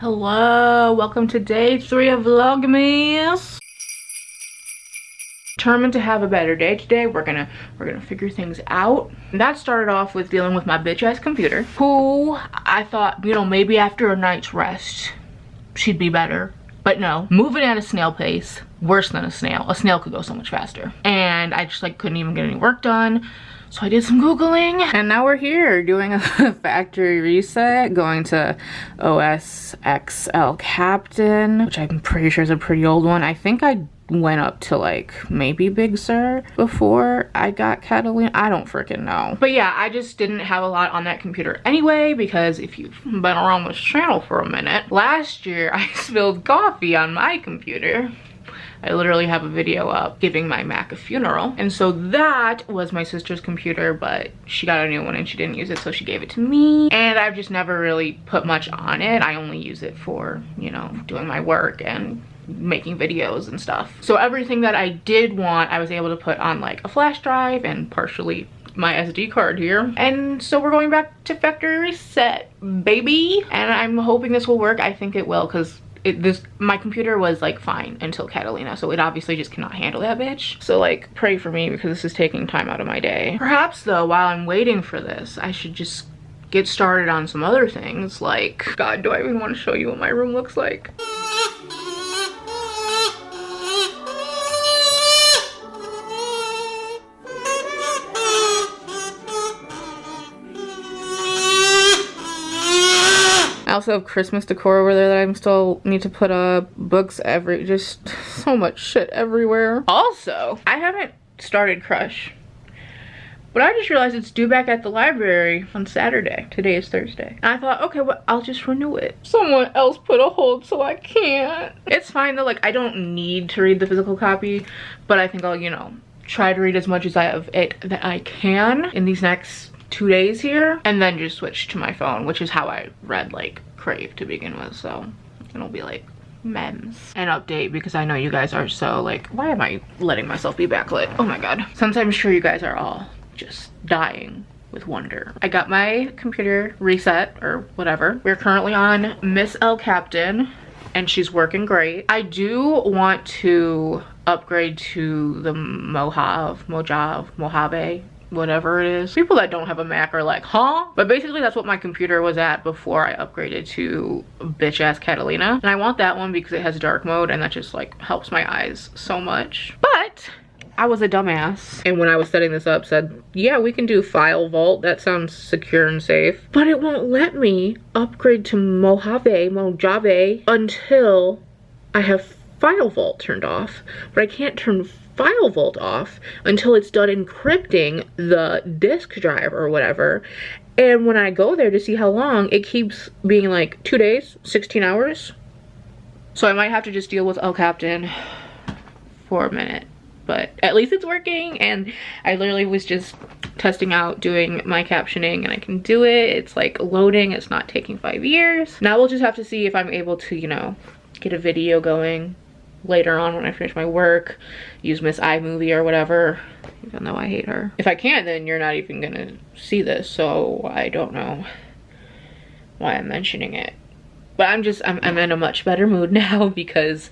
Hello, welcome to day 3 of vlogmas. Determined to have a better day today. We're gonna figure things out. And that started off with dealing with my bitch ass computer, who I thought, you know, maybe after a night's rest she'd be better. But no, moving at a snail pace, worse than a snail. A snail could go so much faster. And I just like couldn't even get any work done. So I did some Googling, and now we're here doing a factory reset, going to OS XL Captain, which I'm pretty sure is a pretty old one. I think I went up to like maybe Big Sur before I got Catalina. I don't freaking know. But yeah, I just didn't have a lot on that computer anyway, because if you've been around this channel for a minute, last year I spilled coffee on my computer. I literally have a video up giving my Mac a funeral. And so that was my sister's computer, but she got a new one and she didn't use it, so she gave it to me. And I've just never really put much on it. I only use it for, you know, doing my work and making videos and stuff. So everything that I did want, I was able to put on like a flash drive and partially my SD card here. And so we're going back to factory reset, baby. And I'm hoping this will work. I think it will, because my computer was like fine until Catalina, so it obviously just cannot handle that bitch. So like pray for me, because this is taking time out of my day. Perhaps though, while I'm waiting for this, I should just get started on some other things. Like, God, do I even want to show you what my room looks like? I also have Christmas decor over there that I still need to put up. Books just so much shit everywhere. Also, I haven't started Crush, but I just realized it's due back at the library on Saturday. Today is Thursday. And I thought, okay, well, I'll just renew it. Someone else put a hold, so I can't. It's fine though, like I don't need to read the physical copy, but I think I'll, you know, try to read as much as of it that I can in these next 2 days here, and then just switch to my phone, which is how I read like Crave to begin with. So it'll be like memes. An update, because I know you guys are so like, why am I letting myself be backlit? Oh my god. Since I'm sure you guys are all just dying with wonder, I got my computer reset or whatever. We're currently on Miss L Captain and she's working great. I do want to upgrade to the Mojave, whatever it is. People that don't have a Mac are like, huh? But basically that's what my computer was at before I upgraded to bitch ass Catalina. And I want that one because it has dark mode and that just like helps my eyes so much. But I was a dumbass, and when I was setting this up said, yeah, we can do file vault. That sounds secure and safe. But it won't let me upgrade to Mojave until I have file vault turned off. But I can't turn file vault off until it's done encrypting the disk drive or whatever. And when I go there to see how long, it keeps being like 2 days, 16 hours. So I might have to just deal with El Captain for a minute, but at least it's working. And I literally was just testing out doing my captioning and I can do it. It's like loading, it's not taking 5 years. Now we'll just have to see if I'm able to, you know, get a video going later on when I finish my work, use Miss iMovie or whatever, even though I hate her. If I can't, then you're not even gonna see this, so I don't know why I'm mentioning it. But I'm in a much better mood now, because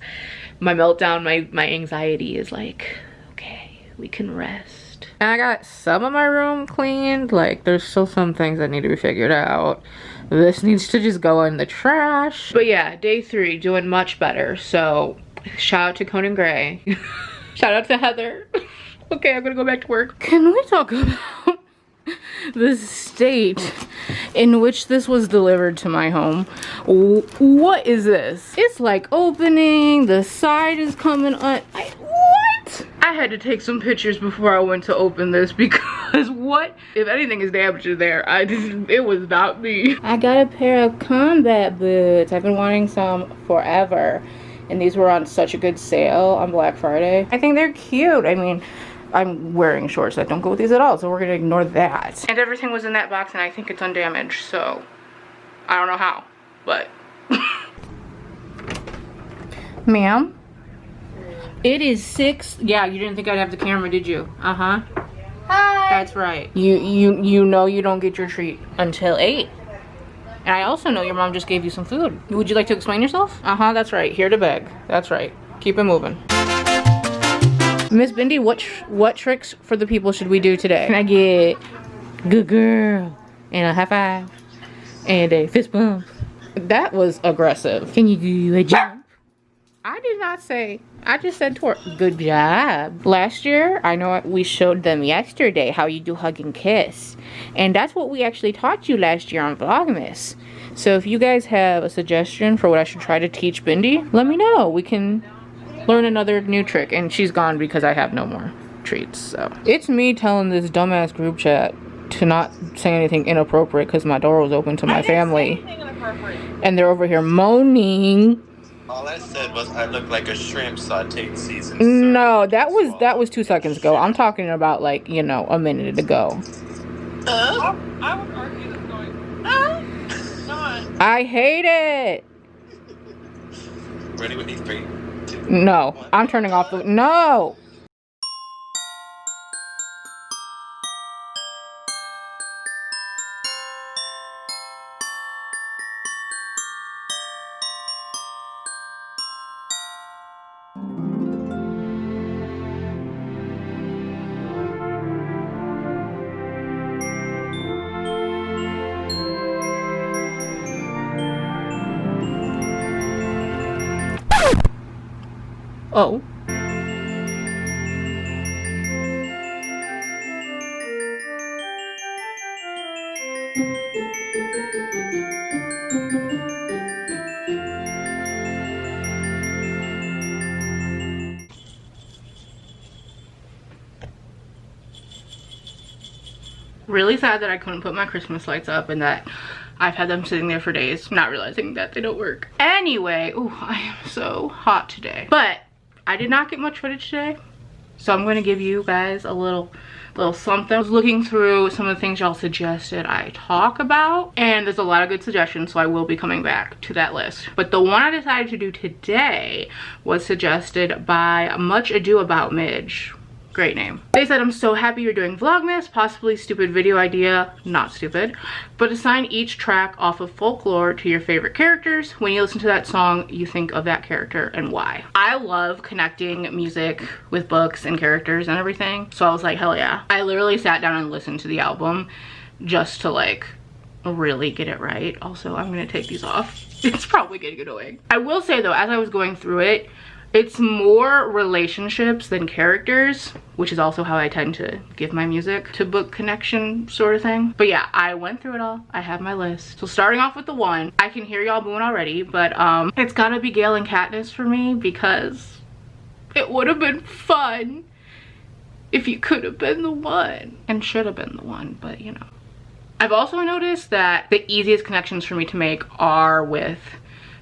my meltdown, my anxiety is like, okay, we can rest. And I got some of my room cleaned. Like, there's still some things that need to be figured out. This needs to just go in the trash. But yeah, day 3, doing much better. So shout out to Conan Gray. Shout out to Heather. Okay, I'm gonna go back to work. Can we talk about the state in which this was delivered to my home? What is this? It's like opening, the side is coming on. What? I had to take some pictures before I went to open this, because what if anything is damaged in there? It was not me. I got a pair of combat boots. I've been wanting some forever, and these were on such a good sale on Black Friday. I think they're cute. I mean, I'm wearing shorts that don't go with these at all, so we're gonna ignore that. And everything was in that box and I think it's undamaged, so I don't know how, but. Ma'am? It is 6. Yeah, you didn't think I'd have the camera, did you? Uh-huh. Hi. That's right. You know you don't get your treat until 8. And I also know your mom just gave you some food. Would you like to explain yourself? Uh-huh, that's right. Here to beg. That's right. Keep it moving. Miss Bindi, what tricks for the people should we do today? Can I get good girl and a high five and a fist bump? That was aggressive. Can you do a jump? I did not say, I just said twerk. Good job. Last year, I know we showed them yesterday how you do hug and kiss. And that's what we actually taught you last year on Vlogmas. So if you guys have a suggestion for what I should try to teach Bindi, let me know. We can learn another new trick. And she's gone because I have no more treats, so. It's me telling this dumbass group chat to not say anything inappropriate because my door was open to my family. And they're over here moaning. All I said was I look like a shrimp sauteed seasoned. No, that was 2 seconds ago. I'm talking about like, you know, a minute ago. I would argue that's going. Not. I hate it. Ready with these 3, 2. No, 1. I'm turning off the. No. Oh. Really sad that I couldn't put my Christmas lights up and that I've had them sitting there for days, not realizing that they don't work. Anyway, ooh, I am so hot today. But I did not get much footage today, so I'm gonna give you guys a little something. I was looking through some of the things y'all suggested I talk about, and there's a lot of good suggestions, so I will be coming back to that list. But the one I decided to do today was suggested by Much Ado About Midge. Great name. They said, I'm so happy you're doing Vlogmas, possibly stupid video idea, not stupid, but assign each track off of Folklore to your favorite characters. When you listen to that song, you think of that character and why. I love connecting music with books and characters and everything, so I was like, hell yeah. I literally sat down and listened to the album just to like really get it right. Also, I'm gonna take these off. It's probably getting annoying. I will say though, as I was going through it, it's more relationships than characters, which is also how I tend to give my music to book connection sort of thing. But yeah, I went through it all. I have my list. So starting off with the one, I can hear y'all booing already, but it's gotta be Gale and Katniss for me because it would have been fun if you could have been the one and should have been the one, but you know. I've also noticed that the easiest connections for me to make are with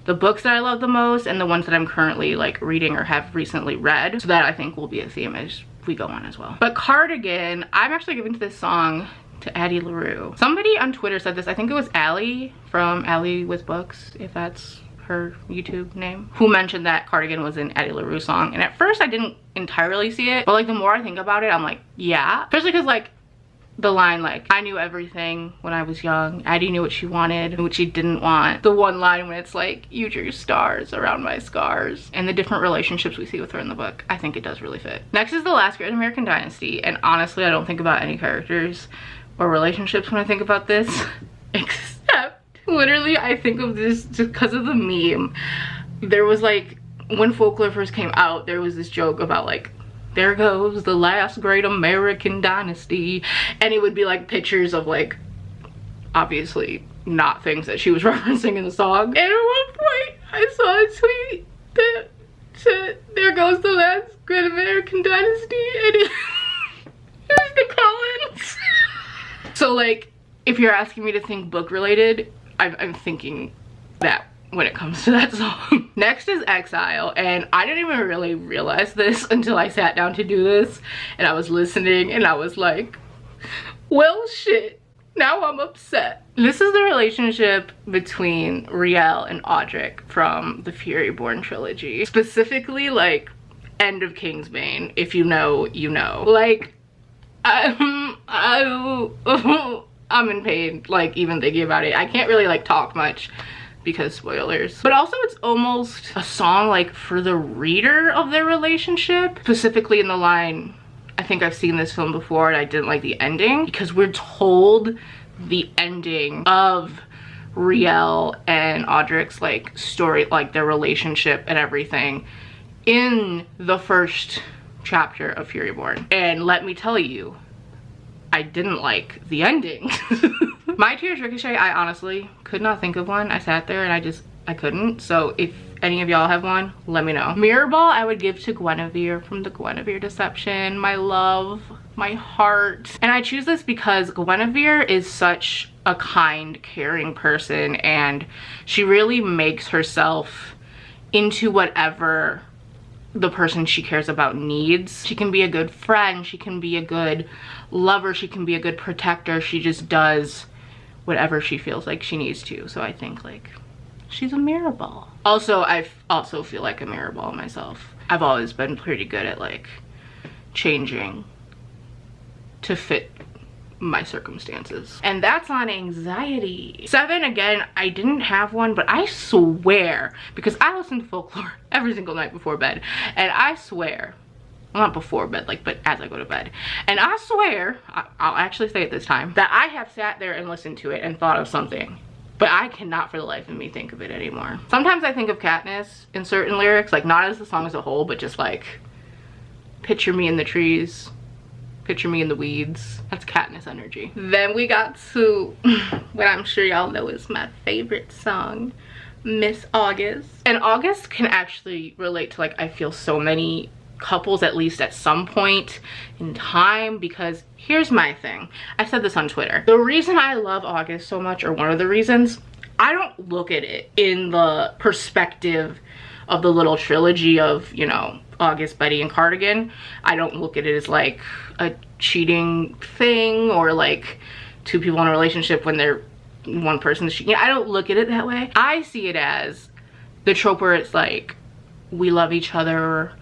the books that I love the most and the ones that I'm currently like reading or have recently read. So that I think will be a theme as we go on as well. But Cardigan, I'm actually giving to this song to Addie LaRue. Somebody on Twitter said this, I think it was Allie from Allie with Books, if that's her YouTube name, who mentioned that Cardigan was an Addie LaRue song. And at first I didn't entirely see it, but like the more I think about it, I'm like, yeah. Especially because like the line like, I knew everything when I was young. Addie knew what she wanted and what she didn't want. The one line when it's like, you drew stars around my scars. And the different relationships we see with her in the book. I think it does really fit. Next is The Last Great American Dynasty. And honestly, I don't think about any characters or relationships when I think about this. Except, literally, I think of this just because of the meme. There was like, when Folklore first came out, there was this joke about like, there goes the last great American dynasty, and it would be like pictures of like obviously not things that she was referencing in the song. And at one point I saw a tweet that said there goes the last great American dynasty, and it was the Collins. So like if you're asking me to think book related, I'm thinking that when it comes to that song. Next is Exile, and I didn't even really realize this until I sat down to do this and I was listening and I was like, well shit, now I'm upset. This is the relationship between Riel and Audric from the Furyborn trilogy, specifically like end of Kingsbane. If you know, you know. Like I I'm in pain, like, even thinking about it. I can't really like talk much because spoilers. But also it's almost a song like for the reader of their relationship, specifically in the line, I think I've seen this film before and I didn't like the ending, because we're told the ending of Riel and Audric's like story, like their relationship and everything, in the first chapter of Furyborn. And let me tell you, I didn't like the ending. My tears ricochet, I honestly could not think of one. I sat there and I couldn't. So if any of y'all have one, let me know. Mirror Ball I would give to Guinevere from the Guinevere Deception. My love, my heart. And I choose this because Guinevere is such a kind, caring person, and she really makes herself into whatever the person she cares about needs. She can be a good friend, she can be a good lover, she can be a good protector. She just does whatever she feels like she needs to. So I think like she's a mirror ball. Also, I also feel like a mirror ball myself. I've always been pretty good at like changing to fit my circumstances. And that's on anxiety. 7, again, I didn't have one, but I swear, because I listen to Folklore every single night before bed, and I swear, well, not before bed, like, but as I go to bed, and I swear, I'll actually say it this time, that I have sat there and listened to it and thought of something, but I cannot for the life of me think of it anymore. Sometimes I think of Katniss in certain lyrics, like not as the song as a whole, but just like, picture me in the trees, picture me in the weeds. That's Katniss energy. Then we got to what I'm sure y'all know is my favorite song, Miss August. And August can actually relate to like, I feel so many couples, at least at some point in time, because here's my thing. I said this on Twitter. The reason I love August so much, or one of the reasons, I don't look at it in the perspective of the little trilogy of, you know, August, Betty, and Cardigan. I don't look at it as like a cheating thing, or like two people in a relationship when they're one person's cheating. I don't look at it that way. I see it as the trope where it's like, we love each other,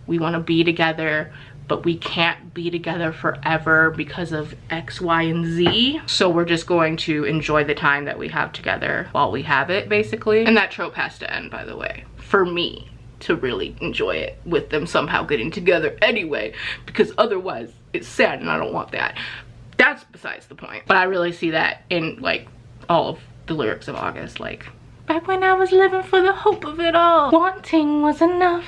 we want to be together, but we can't be together forever because of X, Y, and Z. So we're just going to enjoy the time that we have together while we have it, basically. And that trope has to end, by the way, for me to really enjoy it with them somehow getting together anyway, because otherwise it's sad and I don't want that. That's besides the point. But I really see that in like all of the lyrics of August, like, back when I was living for the hope of it all, wanting was enough.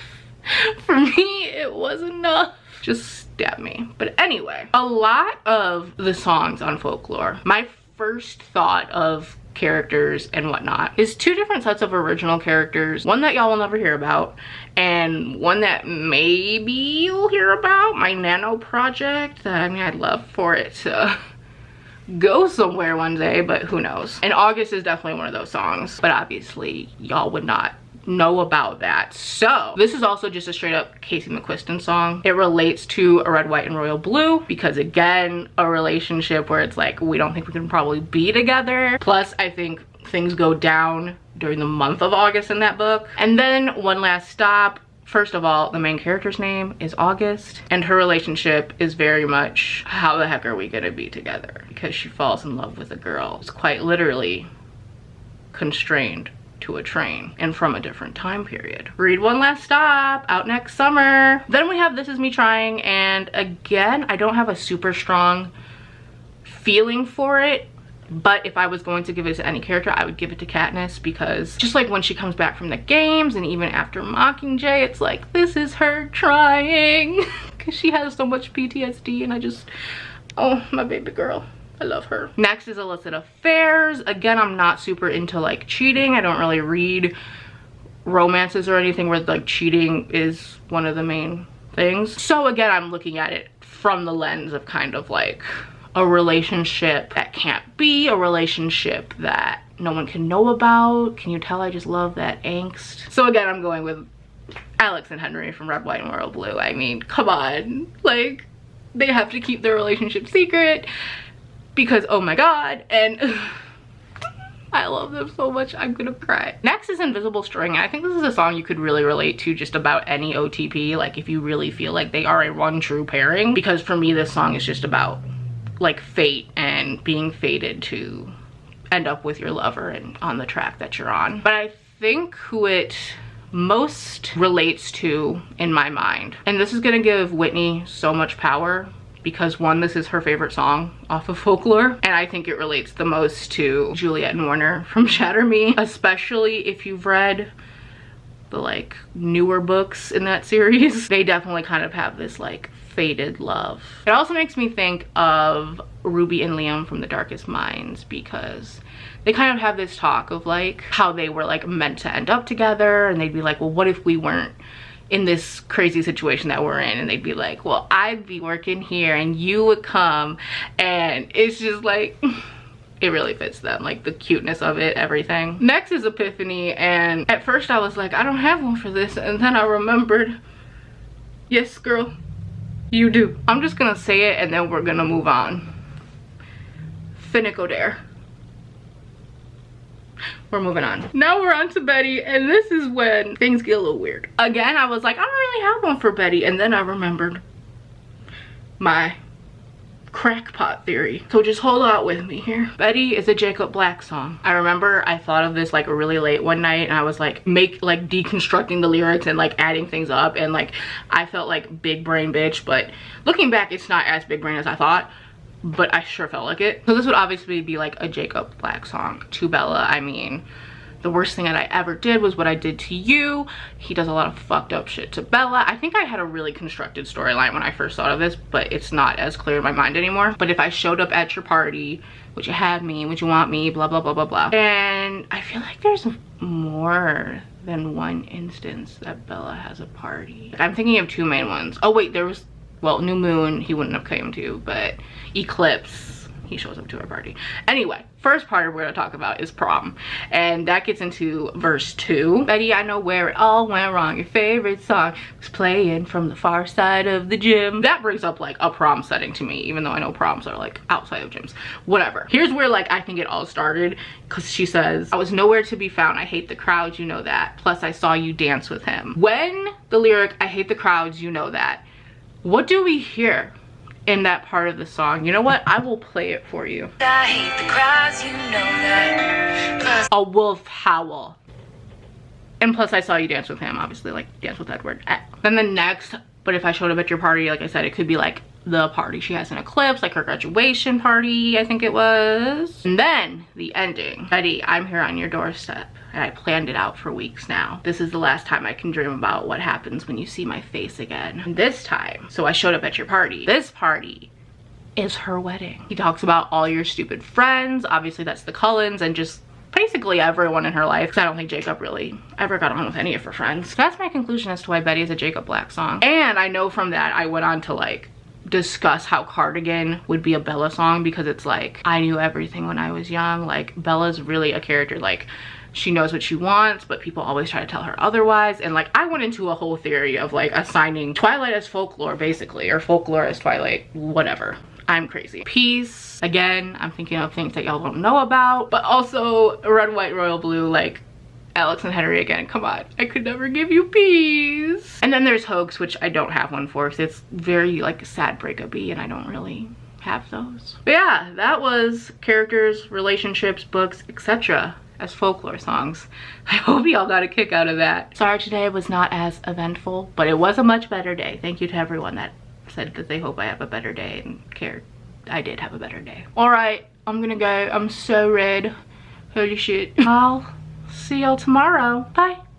For me, it was enough. Just stab me. But anyway, a lot of the songs on Folklore, my first thought of characters and whatnot is 2 different sets of original characters, one that y'all will never hear about and one that maybe you'll hear about, my nano project, that I mean, I'd love for it to go somewhere one day, but who knows. And August is definitely one of those songs, but obviously y'all would not know about that. So this is also just a straight up Casey McQuiston song. It relates to A Red, White, and Royal Blue, because again, a relationship where it's like, we don't think we can probably be together. Plus, I think things go down during the month of August in that book. And then One Last Stop. First of all, the main character's name is August, and her relationship is very much, how the heck are we gonna be together? Because she falls in love with a girl who's quite literally constrained to a train and from a different time period. Read One Last Stop, out next summer. Then we have This Is Me Trying, and again, I don't have a super strong feeling for it, but if I was going to give it to any character, I would give it to Katniss, because just like when she comes back from the games and even after Mockingjay, it's like, this is her trying, because she has so much PTSD, and I just, oh, my baby girl. I love her. Next is Illicit Affairs. Again, I'm not super into like cheating. I don't really read romances or anything where like cheating is one of the main things. So again, I'm looking at it from the lens of kind of like a relationship that can't be, a relationship that no one can know about. Can you tell I just love that angst? So again, I'm going with Alex and Henry from Red, White, and Royal Blue. I mean, come on. Like, they have to keep their relationship secret, because oh my god, and I love them so much, I'm gonna cry. Next is Invisible String, and I think this is a song you could really relate to just about any OTP, like if you really feel like they are a one true pairing, because for me this song is just about like fate and being fated to end up with your lover and on the track that you're on. But I think who it most relates to in my mind, and this is gonna give Whitney so much power because one, this is her favorite song off of Folklore, and I think it relates the most to Juliet and Warner from Shatter Me, especially if you've read the like newer books in that series. They definitely kind of have this like fated love. It also makes me think of Ruby and Liam from The Darkest Minds, because they kind of have this talk of like how they were like meant to end up together, and they'd be like, well, what if we weren't in this crazy situation that we're in? And they'd be like, well, I'd be working here and you would come, and it's just like it really fits them, like the cuteness of it, everything. Next is Epiphany, and at first I was like, I don't have one for this, and then I remembered, yes girl, you do. I'm just gonna say it and then we're gonna move on. Finico Dare. We're moving on. Now we're on to Betty, and this is when things get a little weird. Again, I was like, I don't really have one for Betty, and then I remembered my crackpot theory. So just hold out with me here. Betty is a Jacob Black song. I remember I thought of this like really late one night, and I was like deconstructing the lyrics and like adding things up, and like I felt like big brain bitch, but looking back it's not as big brain as I thought, but I sure felt like it. So this would obviously be like a Jacob Black song to Bella. I mean, the worst thing that I ever did was what I did to you. He does a lot of fucked up shit to Bella. I think I had a really constructed storyline when I first thought of this, but it's not as clear in my mind anymore. But if I showed up at your party, would you have me? Would you want me? Blah, blah, blah, blah, blah. And I feel like there's more than one instance that Bella has a party. I'm thinking of two main ones. Oh wait, there was, well, New Moon, he wouldn't have came to, but Eclipse, he shows up to our party. Anyway, first part we're gonna talk about is prom, and that gets into verse 2. Betty, I know where it all went wrong. Your favorite song was playing from the far side of the gym. That brings up like a prom setting to me, even though I know proms are like outside of gyms. Whatever. Here's where like I think it all started, because she says, I was nowhere to be found. I hate the crowds, you know that. Plus I saw you dance with him. When the lyric, I hate the crowds, you know that, what do we hear in that part of the song? You know what? I will play it for you. I hate the crowds, you know that. A wolf howl. And plus I saw you dance with him, obviously, like dance with Edward. Then the next, but if I showed up at your party, like I said, it could be like the party she has in Eclipse, like her graduation party, I think it was. And then the ending. Betty, I'm here on your doorstep, and I planned it out for weeks now. This is the last time I can dream about what happens when you see my face again. And this time, so I showed up at your party. This party is her wedding. He talks about all your stupid friends. Obviously that's the Cullens, and just basically everyone in her life, because I don't think Jacob really ever got on with any of her friends. So that's my conclusion as to why Betty is a Jacob Black song. And I know from that I went on to like discuss how Cardigan would be a Bella song, because it's like, I knew everything when I was young. Like Bella's really a character, like she knows what she wants, but people always try to tell her otherwise. And like I went into a whole theory of like assigning Twilight as Folklore basically, or Folklore as Twilight, whatever. I'm crazy. Peace, again, I'm thinking of things that y'all don't know about, but also Red, White, Royal Blue, like Alex and Henry again, come on, I could never give you peace. And then there's Hoax, which I don't have one for, because it's very like sad breakup-y, and I don't really have those. But yeah, that was characters, relationships, books, etc. as Folklore songs. I hope y'all got a kick out of that. Sorry today was not as eventful, but it was a much better day. Thank you to everyone that said that they hope I have a better day and cared. I did have a better day. All right, I'm gonna go. I'm so red. Holy shit. I'll see y'all tomorrow. Bye.